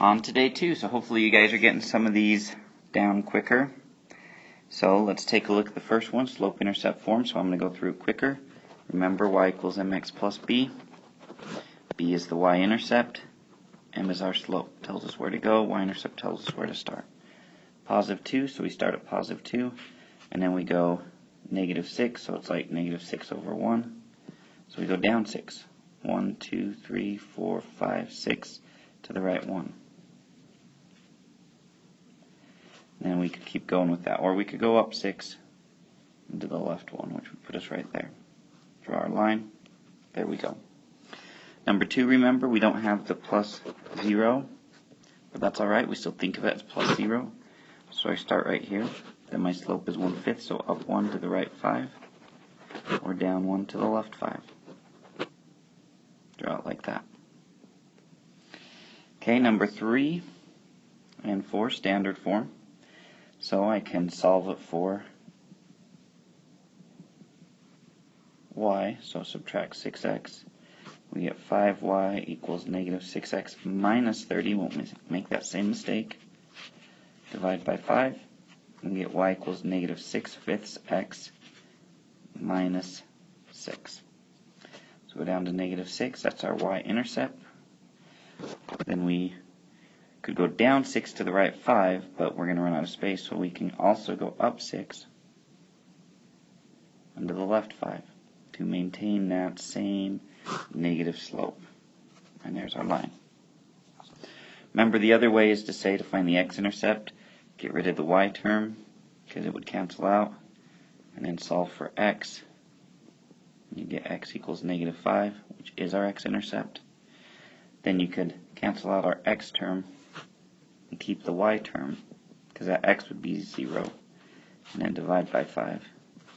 On to day 2, so hopefully you guys are getting some of these down quicker. So let's take a look at the first one, slope-intercept form. So I'm going to go through it quicker. Remember, y equals mx plus b. B is the y-intercept. M is our slope. Tells us where to go. Y-intercept tells us where to start. Positive 2, so we start at positive 2. And then we go negative 6, so it's like negative 6 over 1. So we go down 6. 1, 2, 3, 4, 5, 6 to the right 1. And then we could keep going with that. Or we could go up 6 and to the left 1, which would put us right there. Draw our line. There we go. Number 2, remember, we don't have the plus 0, but that's alright. We still think of it as plus 0. So I start right here. Then my slope is 1/5, so up 1 to the right 5, or down 1 to the left 5. Draw it like that. Okay, number 3 and 4, standard form. So I can solve it for y, so subtract 6x. We get 5y equals negative 6x minus 30. Won't make that same mistake. Divide by 5. We get y equals negative 6/5 x minus 6. So go down to negative 6. That's our y-intercept. Then we could go down 6 to the right 5, but we're going to run out of space, so we can also go up 6 and to the left 5 to maintain that same negative slope. And there's our line. Remember, the other way is to say to find the x-intercept, get rid of the y term because it would cancel out, and then solve for x. You get x equals negative 5, which is our x-intercept. Then you could cancel out our x term and keep the y term, because that x would be 0, and then divide by 5,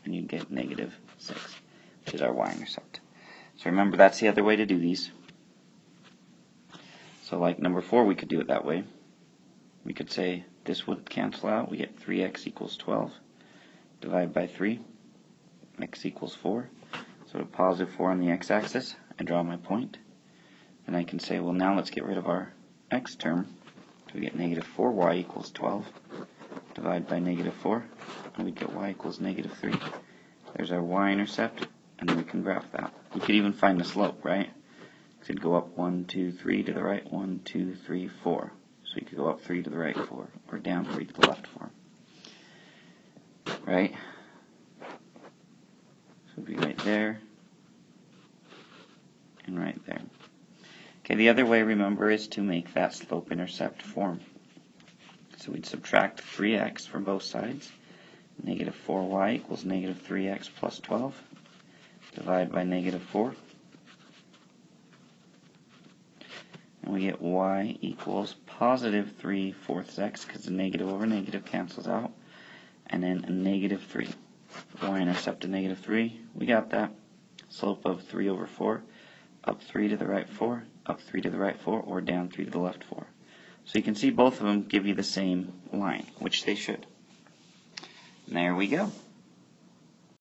and you'd get negative 6, which is our y-intercept. So remember, that's the other way to do these. So like number 4, we could do it that way. We could say this would cancel out. We get 3x equals 12. Divide by 3. X equals 4. So to positive 4 on the x-axis, I draw my point. And I can say, well, now let's get rid of our x term. So we get negative 4y equals 12. Divide by negative 4. And we get y equals negative 3. There's our y-intercept. And then we can graph that. We could even find the slope, right? We could go up 1, 2, 3 to the right, 1, 2, 3, 4. So you could go up 3 to the right 4, or down 3 to the left 4. Right? So it would be right there, and right there. Okay, the other way, remember, is to make that slope-intercept form. So we'd subtract 3x from both sides. Negative 4y equals negative 3x plus 12. Divide by negative 4. And we get y equals positive 3/4 x, because the negative over negative cancels out. And then a negative 3. Y-intercept of negative 3. We got that. Slope of 3 over 4. Up 3 to the right 4. Up 3 to the right 4. Or down 3 to the left 4. So you can see both of them give you the same line, which they should. And there we go.